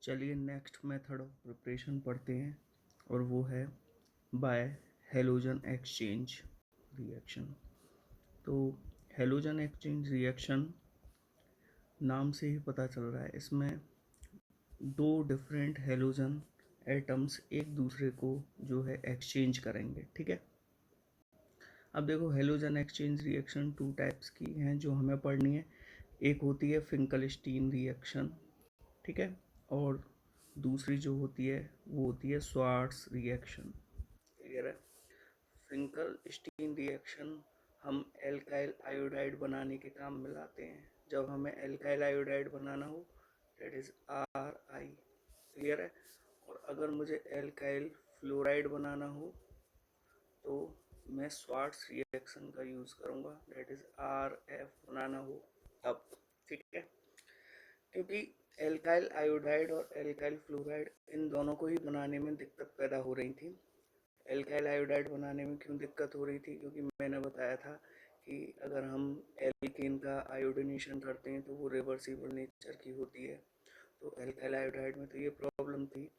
चलिए next method of preparation पढ़ते हैं और वो है बाय हेलोजन एक्सचेंज रिएक्शन। तो हेलोजन एक्सचेंज रिएक्शन नाम से ही पता चल रहा है, इसमें दो डिफरेंट हेलोजन एटम्स एक दूसरे को जो है एक्सचेंज करेंगे। ठीक है, अब देखो halogen exchange reaction two types की हैं जो हमें पढ़नी है। एक होती है फिंकलस्टीन रिएक्शन, ठीक है, और दूसरी जो होती है वो होती है स्वार्ट्स रिएक्शन। क्लियर है? फिंकलस्टीन रिएक्शन हम एल्काइल आयोडाइड बनाने के काम में लाते हैं। जब हमें एल्काइल आयोडाइड बनाना हो, दैट इज Ri। क्लियर है? और अगर मुझे एल्काइल फ्लोराइड बनाना हो तो मैं स्वार्ट्स रिएक्शन का यूज़ करूँगा, दैट इज Rf बनाना हो तब। ठीक है, क्योंकि एल्काइल आयोडाइड और एल्काइल फ्लोराइड इन दोनों को ही बनाने में दिक्कत पैदा हो रही थी। एल्काइल आयोडाइड बनाने में क्यों दिक्कत हो रही थी? क्योंकि मैंने बताया था कि अगर हम एल्केन का आयोडिनेशन करते हैं तो वो रिवर्सिबल नेचर की होती है, तो एल्काइल आयोडाइड में तो ये प्रॉब्लम थी।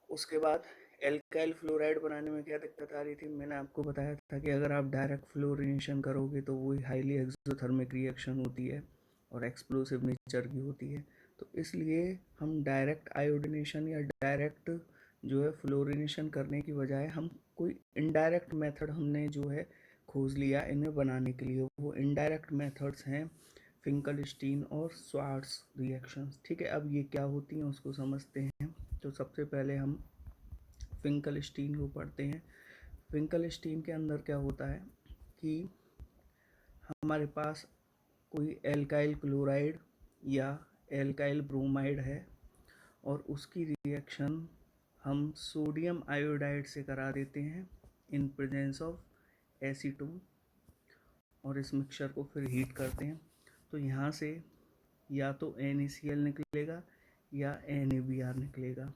उसके बाद एल्काइल फ्लोराइड बनाने में क्या दिक्कत आ रही थी? मैंने आपको बताया था कि अगर आप डायरेक्ट फ्लोरिनेशन करोगे तो वो हाईली एक्सोथर्मिक रिएक्शन होती है और एक्सप्लोसिव नेचर की होती है। तो इसलिए हम डायरेक्ट आयोडिनेशन या डायरेक्ट जो है फ्लोरिनेशन करने की बजाय हम कोई इनडायरेक्ट मेथड हमने जो है खोज लिया इन्हें बनाने के लिए। वो इनडायरेक्ट मेथड्स हैं फिंकलस्टीन और स्वार्ट्स रिएक्शंस। ठीक है, अब ये क्या होती हैं उसको समझते हैं। तो सबसे पहले हम फिंकलस्टीन को पढ़ते हैं। फिंकलस्टीन के अंदर क्या होता है कि हमारे पास कोई एल्काइल क्लोराइड या एल्काइल ब्रोमाइड है और उसकी रिएक्शन हम सोडियम आयोडाइड से करा देते हैं इन प्रेजेंस ऑफ एसीटोन, और इस मिक्सचर को फिर हीट करते हैं। तो यहाँ से या तो NaCl निकलेगा या NaBr निकलेगा।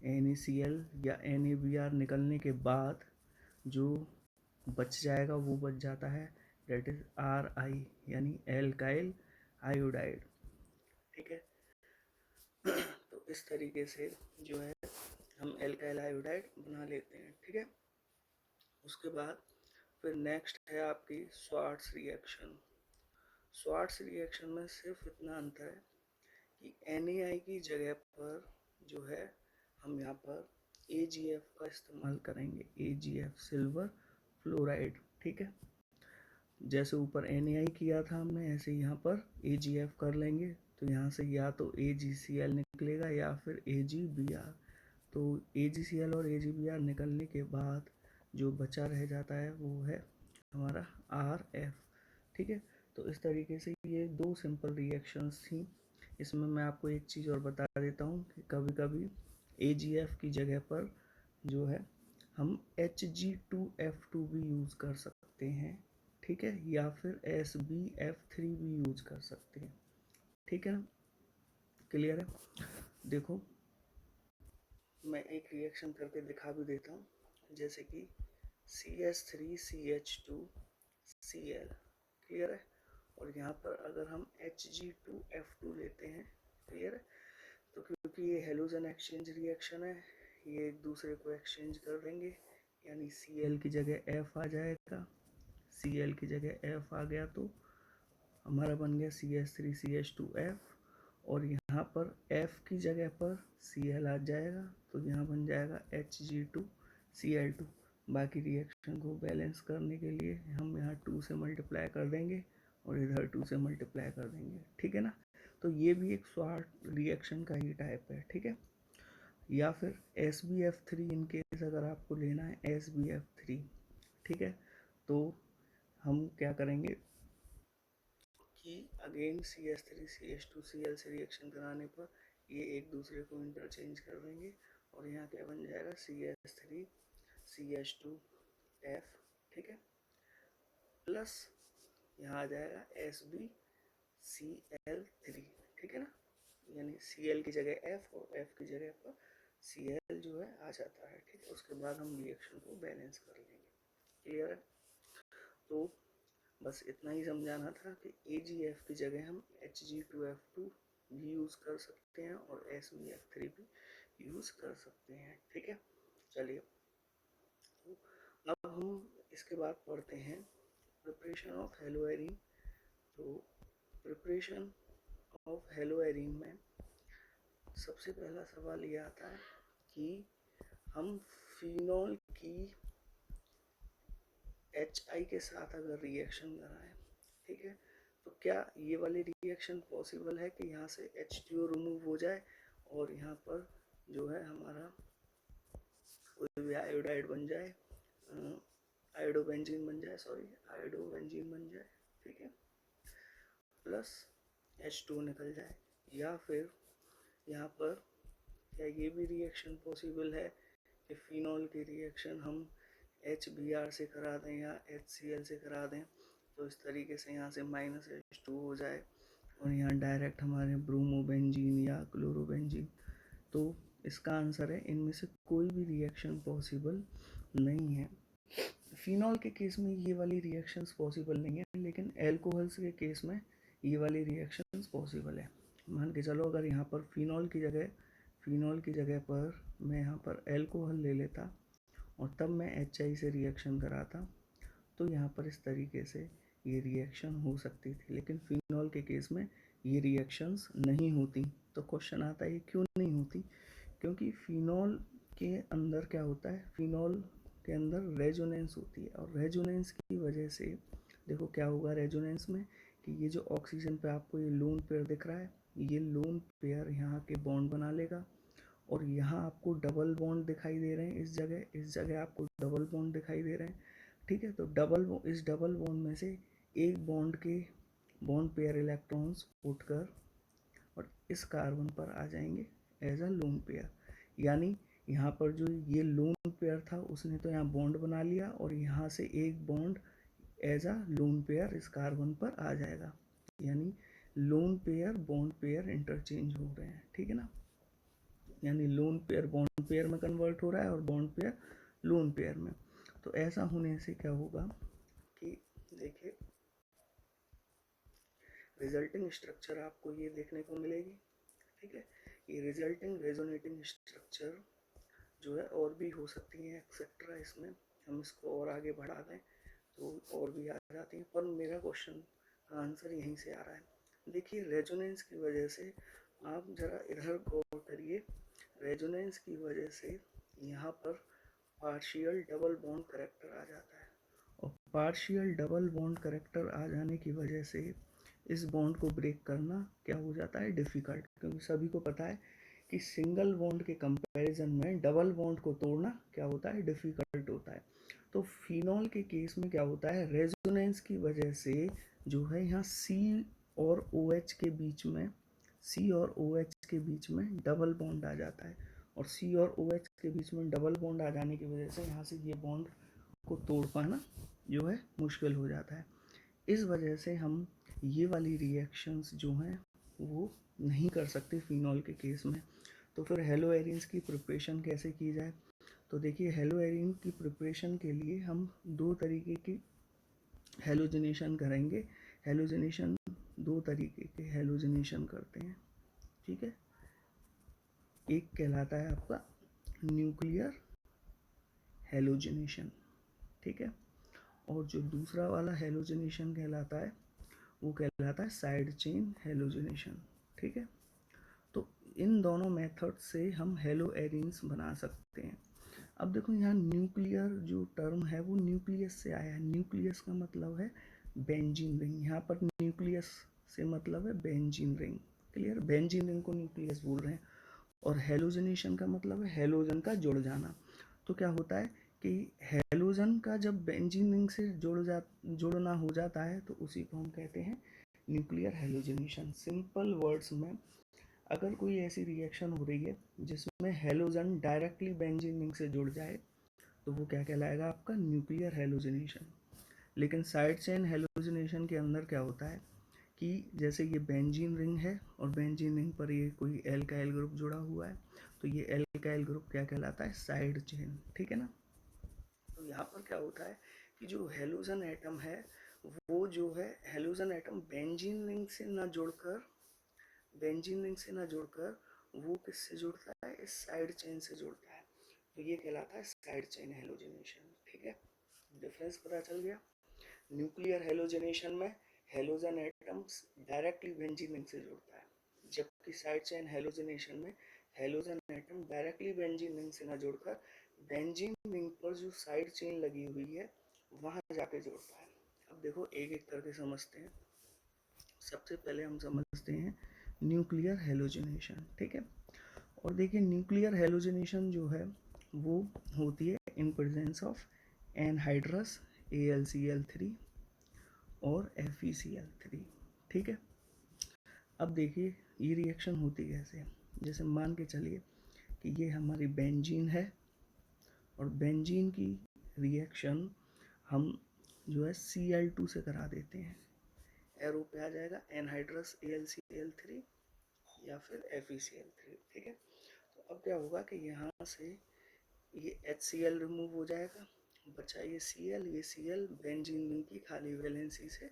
NaCl या NaBr निकलने के बाद जो बच जाएगा वो बच जाता है, डेट इज Ri, यानी एल्काइल आयोडाइड। ठीक है, तो इस तरीके से जो है हम एल्काइल आयोडाइड बना लेते हैं। ठीक है, उसके बाद फिर नेक्स्ट है आपकी स्वार्ट्स रिएक्शन। स्वार्ट्स रिएक्शन में सिर्फ इतना अंतर है कि NaI की जगह पर जो है हम यहाँ पर AgF का इस्तेमाल करेंगे, AgF सिल्वर फ्लोराइड। ठीक है, जैसे ऊपर NaI किया था हमने ऐसे यहाँ पर AgF कर लेंगे। तो यहाँ से या तो AgCl निकलेगा या फिर AgBr। तो AgCl और AgBr निकलने के बाद जो बचा रह जाता है वो है हमारा Rf। ठीक है, तो इस तरीके से ये दो सिंपल रिएक्शंस थी। इसमें मैं आपको एक चीज़ और बता देता हूँ कि कभी कभी AgF की जगह पर जो है हम Hg2F2 भी यूज़ कर सकते हैं। ठीक है, या फिर SbF3 भी यूज़ कर सकते हैं। ठीक है ना, क्लियर है? देखो मैं एक रिएक्शन करके दिखा भी देता हूँ, जैसे कि CH3CH2Cl। क्लियर है? और यहाँ पर अगर हम Hg2F2 लेते हैं, क्लियर है, तो क्योंकि ये हेलोजन एक्सचेंज रिएक्शन है, ये एक दूसरे को एक्सचेंज कर देंगे, यानी Cl की जगह F आ जाएगा। Cl की जगह F आ गया तो हमारा बन गया CH3CH2F, और यहाँ पर F की जगह पर Cl आ जाएगा तो यहाँ बन जाएगा Hg2Cl2। बाकी रिएक्शन को बैलेंस करने के लिए हम यहाँ 2 से मल्टीप्लाई कर देंगे और इधर 2 से मल्टीप्लाई कर देंगे। ठीक है ना, तो ये भी एक स्वार्ट रिएक्शन का ही टाइप है। ठीक है, या फिर SbF3 इन केस अगर आपको लेना है SbF3। ठीक है, तो हम क्या करेंगे कि अगेन CH3CH2Cl से रिएक्शन कराने पर ये एक दूसरे को इंटरचेंज कर देंगे और यहाँ क्या बन जाएगा CH3CH2F। ठीक है, प्लस यहाँ आ जाएगा SbCl3। ठीक है ना, यानी Cl की जगह F और F की जगह पर Cl जो है आ जाता है। ठीक है, उसके बाद हम रिएक्शन को बैलेंस कर लेंगे। क्लियर है? तो बस इतना ही समझाना था कि AgF की जगह हम Hg2F2 भी यूज़ कर सकते हैं और SbF3 भी यूज़ कर सकते हैं। ठीक है, चलिए तो अब हम इसके बाद पढ़ते हैं प्रिपरेशन ऑफ हेलोएरीन। तो प्रिपरेशन ऑफ हेलोएरीन में सबसे पहला सवाल ये आता है कि हम फिनॉल की HI के साथ अगर रिएक्शन कराएं, ठीक है, तो क्या ये वाली रिएक्शन पॉसिबल है कि यहाँ से H2O रिमूव हो जाए और यहाँ पर जो है हमारा कोई भी आयोडाइड बन जाए, आयोडोबेंजीन बन जाए, सॉरी आयोडोबेंजीन बन जाए, ठीक है, प्लस H2O निकल जाए। या फिर यहाँ पर क्या ये भी रिएक्शन पॉसिबल है कि फिनॉल की रिएक्शन हम HBr से करा दें या HCl से करा दें, तो इस तरीके से यहाँ से -H2 हो जाए और यहाँ डायरेक्ट हमारे ब्रोमोबेंजीन या क्लोरोबेंजीन। तो इसका आंसर है इनमें से कोई भी रिएक्शन पॉसिबल नहीं है। फिनॉल के केस में ये वाली रिएक्शंस पॉसिबल नहीं है, लेकिन एल्कोहल्स के केस में ये वाली रिएक्शंस पॉसिबल है। मान के चलो अगर यहाँ पर फिनॉल की जगह पर मैं यहाँ पर एल्कोहल ले लेता और तब मैं HI से रिएक्शन कराता, तो यहाँ पर इस तरीके से ये रिएक्शन हो सकती थी, लेकिन फिनॉल के केस में ये रिएक्शंस नहीं होती। तो क्वेश्चन आता है ये क्यों नहीं होती? क्योंकि फिनॉल के अंदर क्या होता है, फिनॉल के अंदर रेजोनेंस होती है और रेजोनेंस की वजह से देखो क्या होगा रेजोनेंस में कि ये जो ऑक्सीजन पे आपको ये लोन पेयर दिख रहा है, ये लोन पेयर यहाँ के बॉन्ड बना लेगा और यहाँ आपको डबल बॉन्ड दिखाई दे रहे हैं, इस जगह आपको डबल बॉन्ड दिखाई दे रहे हैं। ठीक है, तो इस डबल बॉन्ड में से एक बॉन्ड के बॉन्ड पेयर इलेक्ट्रॉन्स उठकर और इस कार्बन पर आ जाएंगे एज अ लोन पेयर। यानी यहाँ पर जो ये लोन पेयर था उसने तो यहाँ बॉन्ड बना लिया और यहाँ से एक bond as a lone pair इस कार्बन पर आ जाएगा। यानी lone pair bond pair interchange हो रहे हैं। ठीक है ना, यानी लोन पेयर बॉन्ड पेयर में कन्वर्ट हो रहा है और बॉन्ड पेयर लोन पेयर में। तो ऐसा होने से क्या होगा कि देखिए रिजल्टिंग स्ट्रक्चर आपको ये देखने को मिलेगी। ठीक है, ये रिजल्टिंग रेजोनेटिंग स्ट्रक्चर जो है और भी हो सकती हैं एक्सेट्रा। इसमें हम इसको और आगे बढ़ा दें तो और भी आ जाती हैं, पर मेरा क्वेश्चन का आंसर यहीं से आ रहा है। देखिए रेजोनेंस की वजह से आप ज़रा इधर गौर करिए, रेजोनेंस की वजह से यहाँ पर पार्शियल डबल बॉन्ड करेक्टर आ जाता है और पार्शियल डबल बॉन्ड करेक्टर आ जाने की वजह से इस बॉन्ड को ब्रेक करना क्या हो जाता है, डिफ़िकल्ट। क्योंकि सभी को पता है कि सिंगल बॉन्ड के कंपैरिजन में डबल बॉन्ड को तोड़ना क्या होता है, डिफ़िकल्ट होता है। तो फिनॉल के केस में क्या होता है, रेजोनेंस की वजह से जो है यहाँ और OH के बीच में OH के बीच में डबल बॉन्ड आ जाता है और C और OH के बीच में डबल बॉन्ड आ जाने की वजह से यहाँ से ये बॉन्ड को तोड़ पाना जो है मुश्किल हो जाता है। इस वजह से हम ये वाली रिएक्शंस जो हैं वो नहीं कर सकते फिनॉल के केस में। तो फिर हेलोएरिन्स की प्रिपरेशन कैसे की जाए? तो देखिए हेलोएरिन की प्रिपरेशन के लिए हम दो तरीके की हेलोजनेशन करेंगे। हेलोजनेशन दो तरीके के हेलोजनेशन करते हैं। ठीक है, एक कहलाता है आपका न्यूक्लियर हेलोजनेशन, ठीक है, और जो दूसरा वाला हेलोजनेशन कहलाता है वो कहलाता है साइड चेन हेलोजनेशन। ठीक है, तो इन दोनों मेथड से हम हेलोएरिन्स बना सकते हैं। अब देखो यहाँ न्यूक्लियर जो टर्म है वो न्यूक्लियस से आया है। न्यूक्लियस का मतलब है बेंजीन रिंग, यहाँ पर न्यूक्लियस से मतलब है benzene ring. Clear, benzene ring को न्यूक्लियस बोल रहे हैं। और हेलोजनेशन का मतलब है हेलोजन का जुड़ जाना। तो क्या होता है कि हेलोजन का जब बेंजीन रिंग से जुड़ना हो जाता है तो उसी को हम कहते हैं न्यूक्लियर हेलोजनेशन। सिंपल वर्ड्स में अगर कोई ऐसी रिएक्शन हो रही है जिसमें हेलोजन डायरेक्टली बेंजीन रिंग से जुड़ जाए तो वो क्या कहलाएगा, आपका न्यूक्लियर हेलोजनेशन। लेकिन साइड चेन हेलोजनेशन के अंदर क्या होता है कि जैसे ये बेंजीन रिंग है और बेंजीन रिंग पर ये कोई एल्काइल ग्रुप जुड़ा हुआ है, तो ये एल्काइल ग्रुप क्या कहलाता है, साइड चेन। ठीक है ना, तो यहाँ पर क्या होता है कि जो हेलोजन एटम है वो जो है हेलोजन एटम बेंजीन रिंग से ना जुड़कर बेंजीन रिंग से ना जुड़कर वो किससे जुड़ता है, इस साइड चेन से जुड़ता है, तो ये कहलाता है साइड चेन हेलोजनेशन। ठीक है, डिफरेंस पता चल गया। न्यूक्लियर हेलोजनेशन में halogen atoms directly benzene ring से जुड़ता है, जबकि साइड चेन हेलोजनेशन में halogen atom directly benzene ring से ना जुड़कर बेंजीन रिंग पर जो साइड चेन लगी हुई है वहां जाके जुड़ता है। अब देखो एक एक करके समझते हैं। सबसे पहले हम समझते हैं न्यूक्लियर हेलोजनेशन। ठीक है, और देखिए न्यूक्लियर हेलोजनेशन जो है वो होती है इन प्रेजेंस ऑफ एनहाइड्रस AlCl3 और FeCl3। ठीक है, अब देखिए ये रिएक्शन होती कैसे है। जैसे मान के चलिए कि ये हमारी बेंजीन है और बेंजीन की रिएक्शन हम जो है Cl2 से करा देते हैं। एरो पे आ जाएगा एनहाइड्रस AlCl3 या फिर FeCl3। ठीक है, तो अब क्या होगा कि यहाँ से ये HCl रिमूव हो जाएगा, बचा ये Cl, ये Cl बेंजीन रिंग की खाली वैलेंसी से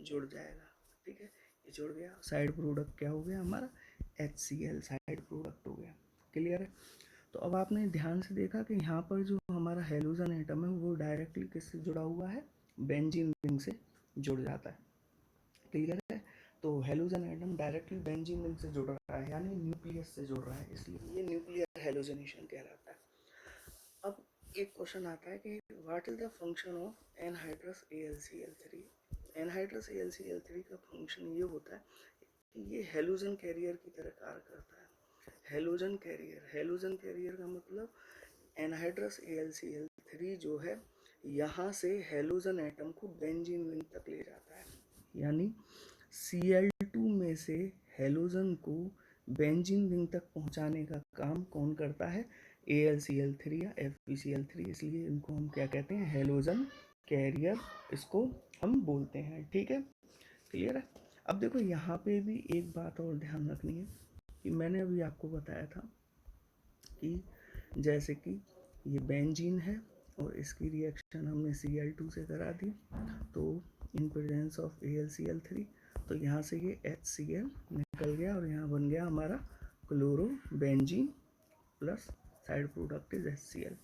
जुड़ जाएगा। ठीक है, ये जुड़ गया, साइड प्रोडक्ट क्या हो गया हमारा, HCl साइड प्रोडक्ट हो गया। क्लियर है। तो अब आपने ध्यान से देखा कि यहाँ पर जो हमारा हेलोजन एटम है वो डायरेक्टली किससे जुड़ा हुआ है, बेंजीन रिंग से जुड़ जाता है। क्लियर है। तो halogen atom directly benzene ring से जुड़ रहा है, यानी न्यूक्लियस से जुड़ रहा है, इसलिए ये न्यूक्लियर हेलोजनेशन कहलाता है। अब एक क्वेश्चन आता है कि what is the function of anhydrous AlCl3। Anhydrous AlCl3 का फंक्शन ये होता है कि ये हेलोजन कैरियर की तरह कार्य करता है। हेलोजन कैरियर, हेलोजन कैरियर का मतलब एनहाइड्रस AlCl3 जो है यहाँ से हेलोजन एटम को बेंजीन रिंग तक ले जाता है, यानी Cl2 में से हेलोजन को बेंजीन रिंग तक पहुंचाने का काम कौन करता है, AlCl3 या FeCl3, इसलिए इनको हम क्या कहते हैं, हेलोजन कैरियर इसको हम बोलते हैं। ठीक है, क्लियर है। अब देखो यहाँ पे भी एक बात और ध्यान रखनी है कि मैंने अभी आपको बताया था कि जैसे कि ये बेंजीन है और इसकी रिएक्शन हमने Cl2 से करा दी, तो इन प्रेजेंस ऑफ AlCl3 तो यहाँ से ये HCl निकल गया और यहाँ बन गया हमारा chloro benzene plus side product is HCl।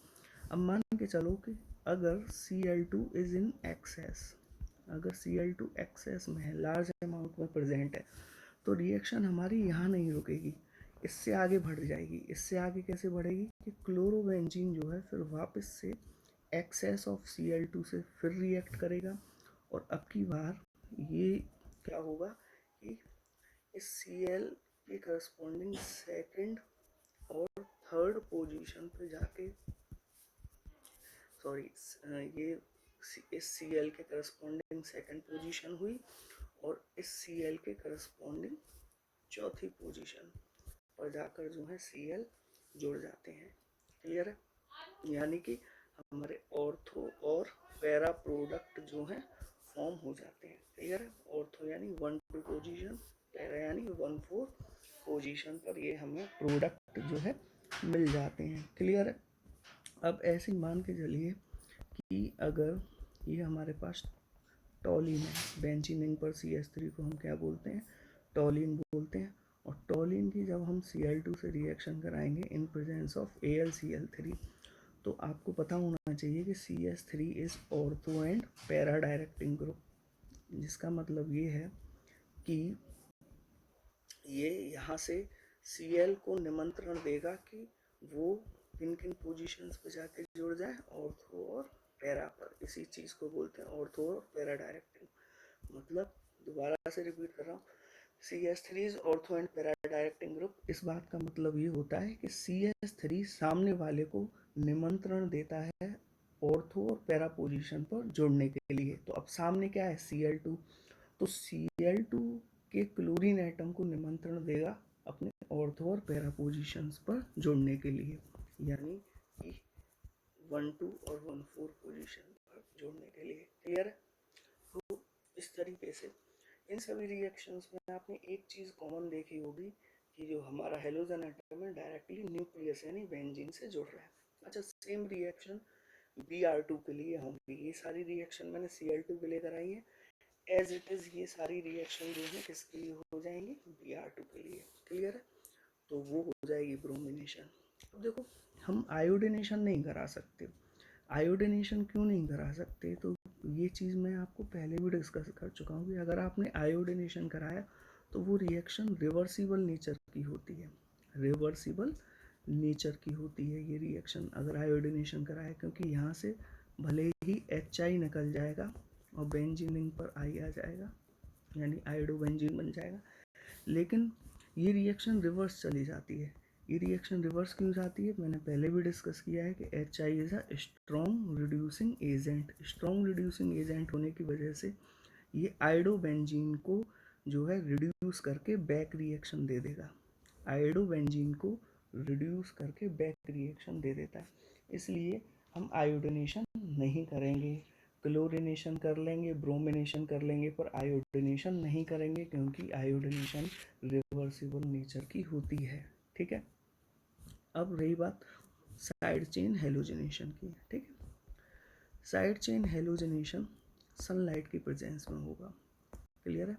अब मान के चलो कि अगर Cl2 इज इन एक्सेस, अगर Cl2 एक्सेस में है, लार्ज अमाउंट में प्रेजेंट है, तो रिएक्शन हमारी यहाँ नहीं रुकेगी, इससे आगे बढ़ जाएगी। इससे आगे कैसे बढ़ेगी कि क्लोरोबेंजीन जो है फिर वापस से एक्सेस ऑफ Cl2 से फिर रिएक्ट करेगा और अब की बार ये क्या होगा कि इस Cl के करस्पॉन्डिंग सेकंड और थर्ड पोजीशन पे जाके, सॉरी, ये इस Cl के करस्पॉन्डिंग सेकंड पोजीशन हुई और इस Cl के करस्पॉन्डिंग चौथी पोजीशन पर जाकर जो है Cl जुड़ जाते हैं। क्लियर है, यानी कि हमारे ऑर्थो और पैरा प्रोडक्ट जो है फॉर्म हो जाते हैं। क्लियर है, ऑर्थो यानी 1-2 पोजीशन, पैरा यानी 1-4 पोजीशन पर ये हमें प्रोडक्ट जो है मिल जाते हैं। क्लियर है। अब ऐसे मान के चलिए कि अगर ये हमारे पास टॉलिन है, बेंजीन रिंग पर CH3 को हम क्या बोलते हैं, टॉलिन बोलते हैं, और टॉलिन की जब हम Cl2 से रिएक्शन कराएंगे इन प्रेजेंस ऑफ AlCl3, तो आपको पता होना चाहिए कि CH3 is ortho and para directing group, जिसका मतलब ये है कि ये यहाँ से Cl को निमंत्रण देगा कि वो किन किन पोजीशंस पे जाके जुड़ जाए, ऑर्थो और पैरा पर। इसी चीज़ को बोलते हैं ऑर्थो और पैरा डायरेक्टिंग। मतलब दोबारा से रिपीट कर रहा हूँ, CH3 is ortho and para directing group. इस बात का मतलब ये होता है कि CH3 सामने वाले को निमंत्रण देता है ऑर्थो और पैरा पोजीशन पर जुड़ने के लिए। तो अब सामने क्या है, Cl2, तो Cl2 के क्लोरीन एटम को निमंत्रण देगा अपने ऑर्थो और पैरा पोजीशंस पर जुड़ने के लिए, यानी कि 1-2 और 1-4 पोजीशन पर जुड़ने के लिए। क्लियर है। तो इस तरीके से इन सभी रिएक्शंस में आपने एक चीज़ कॉमन देखी होगी कि जो हमारा हेलोजन एटम है डायरेक्टली न्यूक्लियस यानी बेंजीन से जुड़ रहा है। अच्छा, सेम रिएक्शन Br2 के लिए होंगी। ये सारी रिएक्शन मैंने Cl2 के लिए कराई है, एज इट इज़ ये सारी रिएक्शन जो है किसके लिए हो जाएंगी, Br2 के लिए। क्लियर है? तो वो हो जाएगी ब्रोमिनेशन। अब देखो हम आयोडिनेशन नहीं करा सकते। आयोडिनेशन क्यों नहीं करा सकते, तो ये चीज़ मैं आपको पहले भी डिस्कस कर चुका हूँ कि अगर आपने आयोडिनेशन कराया तो वो रिएक्शन रिवर्सिबल नेचर की होती है। रिवर्सिबल नेचर की होती है ये रिएक्शन अगर आयोडिनेशन कराया, क्योंकि यहाँ से भले ही HI निकल जाएगा और बेंजीन रिंग पर आई आ जाएगा, यानी आयोडोबेंजीन बन जाएगा, लेकिन ये रिएक्शन रिवर्स चली जाती है। ये रिएक्शन रिवर्स क्यों जाती है, मैंने पहले भी डिस्कस किया है कि HI is a strong reducing agent. Strong reducing agent होने की वजह से ये आयोडोबेंजीन को जो है रिड्यूस करके बैक रिएक्शन दे देगा। आयोडोबेंजीन को रिड्यूस करके बैक रिएक्शन दे देता है, इसलिए हम आयोडिनेशन नहीं करेंगे। क्लोरिनेशन कर लेंगे, ब्रोमिनेशन कर लेंगे, पर आयोडिनेशन नहीं करेंगे क्योंकि आयोडिनेशन रिवर्सिबल नेचर की होती है। ठीक है, अब रही बात साइड चेन हेलोजिनेशन की। ठीक है, साइड चेन हेलोजिनेशन सनलाइट की प्रेजेंस में होगा। क्लियर है?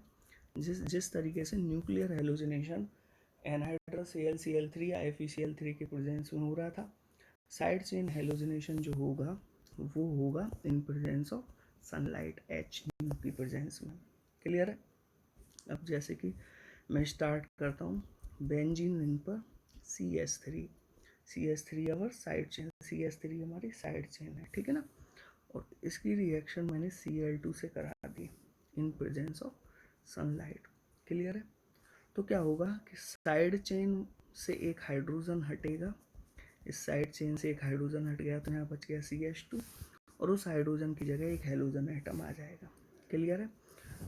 जिस जिस तरीके से न्यूक्लियर हेलोजिनेशन एनहाइड्रस Cl3 या FeCl3 के प्रेजेंस में हो रहा था, साइड चेन हेलोजिनेशन जो होगा वो होगा इन प्रेजेंस ऑफ सनलाइट H की प्रेजेंस में। क्लियर है? अब जैसे कि मैं स्टार्ट करता हूँ, बेंजीन रिंग पर CH3 our side chain, CH3 हमारी साइड चेन है। ठीक है ना? और इसकी रिएक्शन मैंने Cl2 से करा दी in presence of sunlight. Clear है? तो क्या होगा कि साइड चेन से एक हाइड्रोजन हटेगा, इस साइड चेन से एक हाइड्रोजन हट गया तो यहाँ बच गया CH2, और उस हाइड्रोजन की जगह एक हेलोजन एटम आ जाएगा। क्लियर है?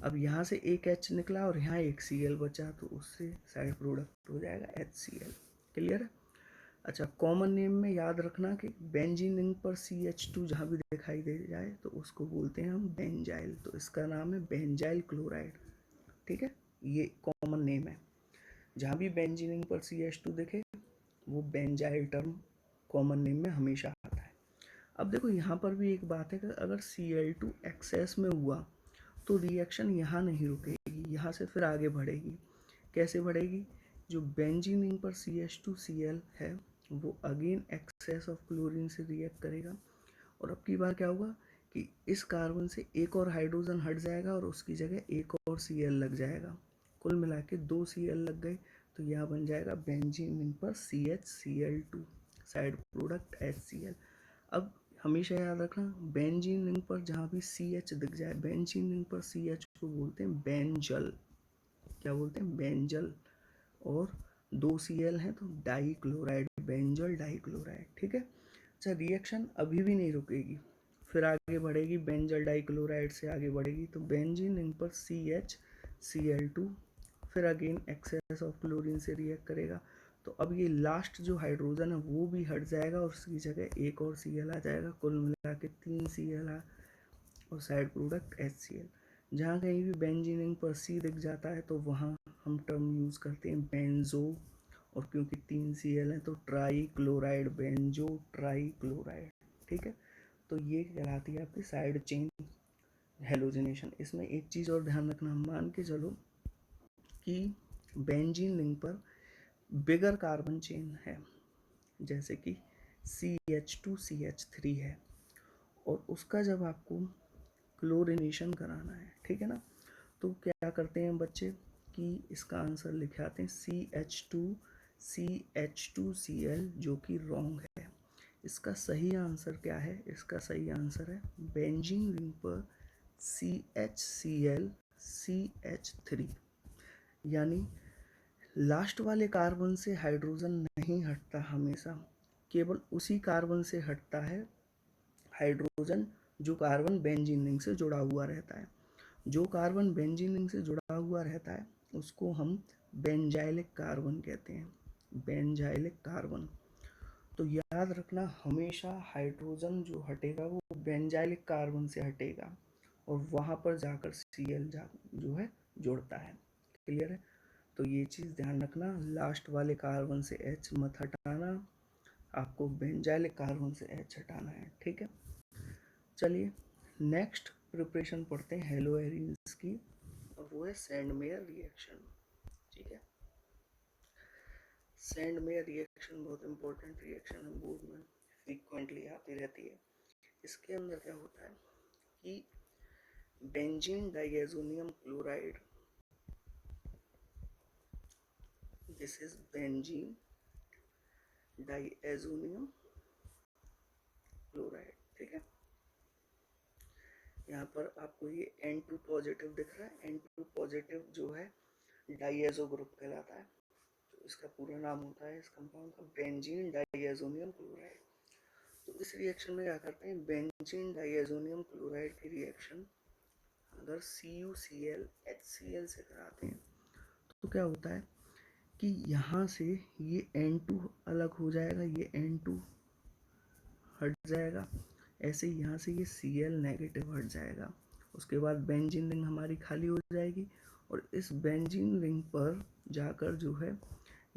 अब यहाँ से एक H निकला और यहाँ एक Cl बचा, तो उससे साइड प्रोडक्ट हो जाएगा HCl। क्लियर है? अच्छा, कॉमन नेम में याद रखना कि बेंजीन रिंग पर CH2 जहाँ भी दिखाई दे जाए तो उसको बोलते हैं हम बेंजाइल, तो इसका नाम है बेंजाइल क्लोराइड। ठीक है, ये कॉमन नेम है। जहाँ भी बेंजीन रिंग पर CH2 दिखे वो बेंजाइल टर्म कॉमन नेम में हमेशा आता है। अब देखो यहाँ पर भी एक बात है कि अगर Cl2 एक्सेस में हुआ तो रिएक्शन यहाँ नहीं रुकेगी, यहाँ से फिर आगे बढ़ेगी। कैसे बढ़ेगी? जो बेंजीन रिंग पर CH2Cl है वो अगेन एक्सेस ऑफ क्लोरीन से रिएक्ट करेगा, और अब की बार क्या होगा कि इस कार्बन से एक और हाइड्रोजन हट जाएगा और उसकी जगह एक और Cl लग जाएगा। कुल मिला के 2 Cl लग गए, तो यह बन जाएगा बेंजीन रिंग पर CHCl2, साइड प्रोडक्ट HCl। अब हमेशा याद रखना, बेंजीन रिंग पर जहाँ भी CH दिख जाए, बेंजीन रिंग पर CH को बोलते हैं बेंजल। क्या बोलते हैं? बेंजल। और 2 Cl हैं तो dichloride, benzal dichloride. ठीक है? अच्छा, रिएक्शन अभी भी नहीं रुकेगी, फिर आगे बढ़ेगी, बेंजल डाई क्लोराइड से आगे बढ़ेगी, तो बेंजीन रिंग पर CHCl2 फिर अगेन एक्सेस ऑफ क्लोरीन से रिएक्ट करेगा, तो अब ये लास्ट जो हाइड्रोजन है वो भी हट जाएगा और उसकी जगह एक और Cl आ जाएगा, कुल मिला के 3 Cl और साइड प्रोडक्ट HCl। जहाँ कहीं भी बेंजीन रिंग पर C दिख जाता है तो वहाँ हम टर्म यूज़ करते हैं बेंजो, और क्योंकि 3 Cl हैं तो trichloride, benzotrichloride. ठीक है? तो ये कहलाती है आपकी साइड चेन हेलोजिनेशन। इसमें एक चीज़ और ध्यान रखना, मान के चलो कि बेंजीन रिंग पर बिगर कार्बन चेन है, जैसे कि CH2CH3 है, और उसका जब आपको क्लोरिनेशन कराना है, ठीक है ना, तो क्या करते हैं बच्चे कि इसका आंसर लिखे आते हैं CH2CH2Cl, जो कि रॉन्ग है। इसका सही आंसर क्या है? इसका सही आंसर है बेंजीन रिंग पर CHClCH3, यानी लास्ट वाले कार्बन से हाइड्रोजन नहीं हटता हमेशा, केवल उसी कार्बन से हटता है हाइड्रोजन जो कार्बन बेंजीन रिंग से जुड़ा हुआ रहता है। जो कार्बन बेंजीन रिंग से जुड़ा हुआ रहता है उसको हम बेंजाइलिक कार्बन कहते हैं, बेंजाइलिक कार्बन। तो याद रखना, हमेशा हाइड्रोजन जो हटेगा वो बेंजाइलिक कार्बन से हटेगा और वहाँ पर जाकर Cl जो है जुड़ता है। क्लियर है? तो ये चीज़ ध्यान रखना, लास्ट वाले कार्बन से H मत हटाना, आपको बेंजाइलिक कार्बन से H हटाना है। ठीक है? चलिए नेक्स्ट प्रिपरेशन पढ़ते हैं हेलो एरिन्स की, और वो है सैंडमेयर रिएक्शन। ठीक है, सैंडमेयर रिएक्शन बहुत इंपॉर्टेंट रिएक्शन है, बोर्ड में फ्रीक्वेंटली आती रहती है। इसके अंदर क्या होता है कि benzene diazonium chloride, this is benzene diazonium chloride. ठीक है, यहाँ पर आपको ये N2 पॉजिटिव दिख रहा है। N2 पॉजिटिव जो है डाइएजो ग्रुप कहलाता है। तो इसका पूरा नाम होता है इस कंपाउंड का बेंजीन डाइएजोनियम क्लोराइड। तो इस रिएक्शन में क्या करते हैं, बेंजीन डाइएजोनियम क्लोराइड की रिएक्शन अगर CuCl HCl से कराते हैं तो क्या होता है कि यहाँ से ये N2 अलग हो जाएगा, ये N2 हट जाएगा, ऐसे ही यहाँ से ये Cl नेगेटिव हट जाएगा। उसके बाद बेंजीन रिंग हमारी खाली हो जाएगी और इस बेंजीन रिंग पर जाकर जो है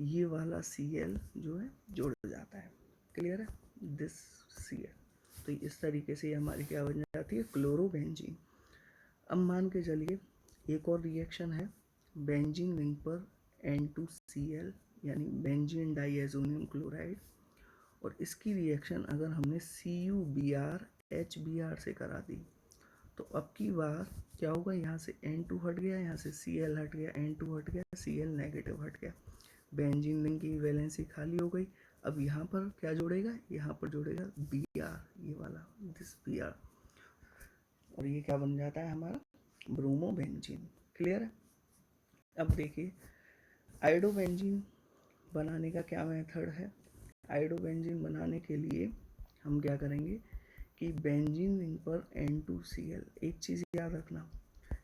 ये वाला Cl जो है जुड़ जाता है। क्लियर है, दिस Cl। तो इस तरीके से हमारी क्या बन जाती है, क्लोरोबेंजीन। अब मान के चलिए एक और रिएक्शन है, बेंजीन रिंग पर N2Cl यानी बेंजीन डाइएजोनियम क्लोराइड, और इसकी रिएक्शन अगर हमने CuBr HBr से करा दी तो अब की बार क्या होगा, यहाँ से N2 हट गया, यहाँ से Cl हट गया, N2 हट गया, Cl नेगेटिव हट गया, बेंजीन रिंग की वैलेंसी खाली हो गई। अब यहाँ पर क्या जोड़ेगा, यहाँ पर जोड़ेगा Br, ये वाला दिस Br, और ये क्या बन जाता है हमारा ब्रोमोबेंजीन। क्लियर है। अब देखिए आयोडोबेंजीन बनाने का क्या मेथड है। आयोडोबेंजीन बनाने के लिए हम क्या करेंगे कि बेंजीन रिंग पर N2Cl, एक चीज़ याद रखना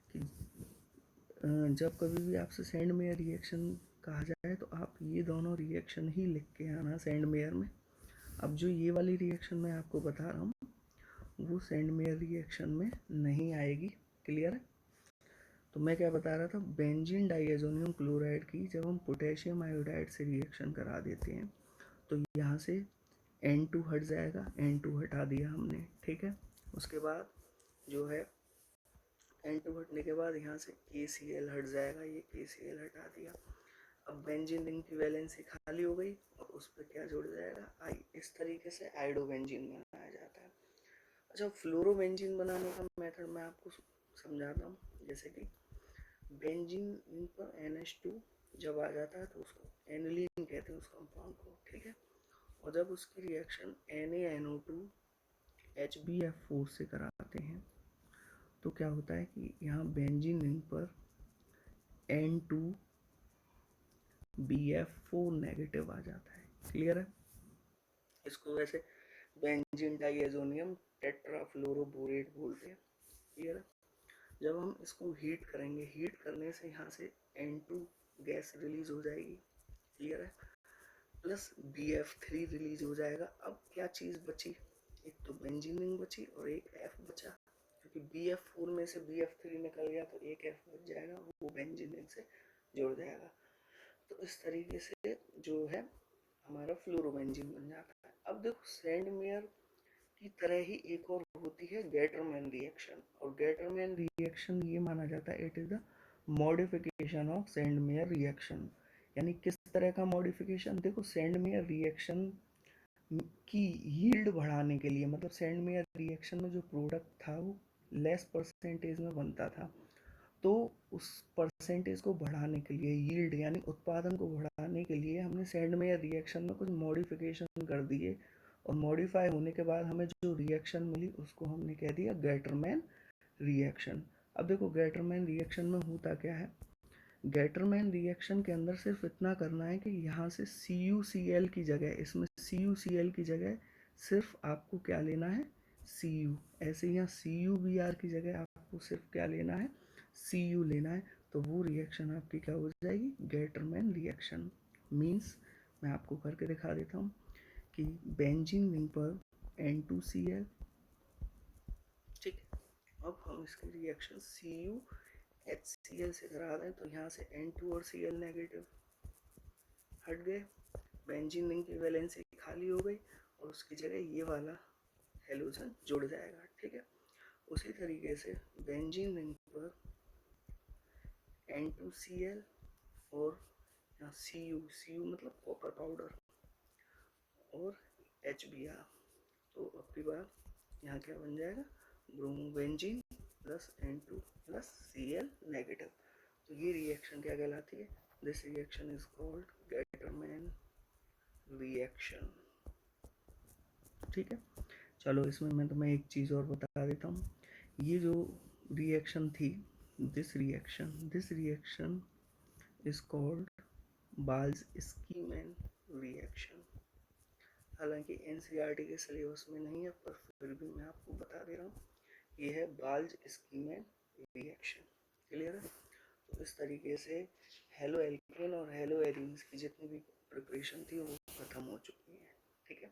कि जब कभी भी आपसे सैंडमेयर रिएक्शन कहा जाए तो आप ये दोनों रिएक्शन ही लिख के आना सैंडमेयर में। अब जो ये वाली रिएक्शन मैं आपको बता रहा हूँ वो सैंडमेयर रिएक्शन में नहीं आएगी। क्लियर है। तो मैं क्या बता रहा था, बेंजीन डाइएजोनियम क्लोराइड की जब हम पोटेशियम आयोडाइड से रिएक्शन करा देते हैं तो यहाँ से N2 हट जाएगा, N2 हटा दिया हमने। ठीक है, उसके बाद जो है N2 हटने के बाद यहाँ से KCl हट जाएगा, ये KCl हटा दिया। अब बेंजीन रिंग की वैलेंसी खाली हो गई और उस पर क्या जुड़ जाएगा, I। इस तरीके से आयोडोबेंजीन बनाया जाता है। अच्छा, फ्लोरोबेंजीन बनाने का मेथड मैं आपको समझाता हूँ। जैसे कि बेंजीन रिंग पर NH2 जब आ जाता है तो उसको एनिलीन कहते हैं उस कंपाउंड को। ठीक है, और जब उसकी रिएक्शन NaNO2 HbF4 से कराते हैं तो क्या होता है कि यहाँ बेंजीन रिंग पर N2BF4 नेगेटिव आ जाता है। क्लियर है। इसको वैसे बेंजीन डाइएजोनियम टेट्राफ्लोरोबोरेट बोलते हैं। क्लियर है। जब हम इसको हीट करेंगे, हीट करने से यहाँ से N2 गैस रिलीज हो जाएगी। क्लियर है, प्लस BF3 रिलीज हो जाएगा। अब क्या चीज़ बची, एक तो बेंजीन रिंग बची और एक F बचा, क्योंकि BF4 में से BF3 निकल गया तो एक F बच जाएगा, वो बेंजीन रिंग से जुड़ जाएगा। तो इस तरीके से जो है हमारा फ्लोरोबेंजीन बन जाता है। अब देखो सैंडमेयर की तरह ही एक और होती है गेटरमैन रिएक्शन, और गेटरमैन रिएक्शन ये माना जाता है it is the modification of Sandmeyer reaction. यानी किस तरह का मॉडिफिकेशन, देखो सैंडमेयर रिएक्शन की यील्ड बढ़ाने के लिए, मतलब सैंडमेयर रिएक्शन में जो प्रोडक्ट था वो लेस परसेंटेज में बनता था, तो उस परसेंटेज को बढ़ाने के लिए, यील्ड यानी उत्पादन को बढ़ाने के लिए हमने सैंडमेयर रिएक्शन में कुछ मॉडिफिकेशन कर दिए, और मॉडिफाई होने के बाद हमें जो रिएक्शन मिली उसको हमने कह दिया गेटरमैन रिएक्शन। अब देखो गेटरमैन रिएक्शन में होता क्या है, गेटरमैन रिएक्शन के अंदर सिर्फ इतना करना है कि यहाँ से CuCl की जगह, इसमें CuCl की जगह सिर्फ आपको क्या लेना है, Cu। ऐसे यहाँ CuBr की जगह आपको सिर्फ क्या लेना है, Cu लेना है। तो वो रिएक्शन आपकी क्या हो जाएगी, गेटरमैन रिएक्शन। मीन्स मैं आपको करके दिखा देता हूँ कि बेंजीन रिंग पर N2Cl, ठीक, अब हम इसकी रिएक्शन CuHCl से करा दें तो यहाँ से N2 और Cl नेगेटिव हट गए, बेंजीन रिंग की वैलेंसी खाली हो गई और उसकी जगह ये वाला हेलोजन जुड़ जाएगा। ठीक है, उसी तरीके से बेंजीन रिंग पर N2Cl और यहाँ Cu मतलब कॉपर पाउडर और HBr। तो अब की बार यहाँ क्या बन जाएगा, bromobenzene plus N2 plus Cl negative. तो ये रिएक्शन क्या कहलाती है, this reaction is called Gattermann reaction. ठीक है, चलो इसमें मैं तुम्हें एक चीज़ और बता देता हूँ। ये जो रिएक्शन थी, this reaction is called Balz Schiemann reaction. हालांकि एनसीईआरटी के सिलेबस में नहीं है, पर फिर भी मैं आपको बता दे रहा हूँ, ये है बाल्ज-स्कीमैन रिएक्शन। क्लियर है? तो इस तरीके से हेलो एल्केन और हेलो एरीन्स की जितनी भी प्रिपरेशन थी वो खत्म हो चुकी है। ठीक है।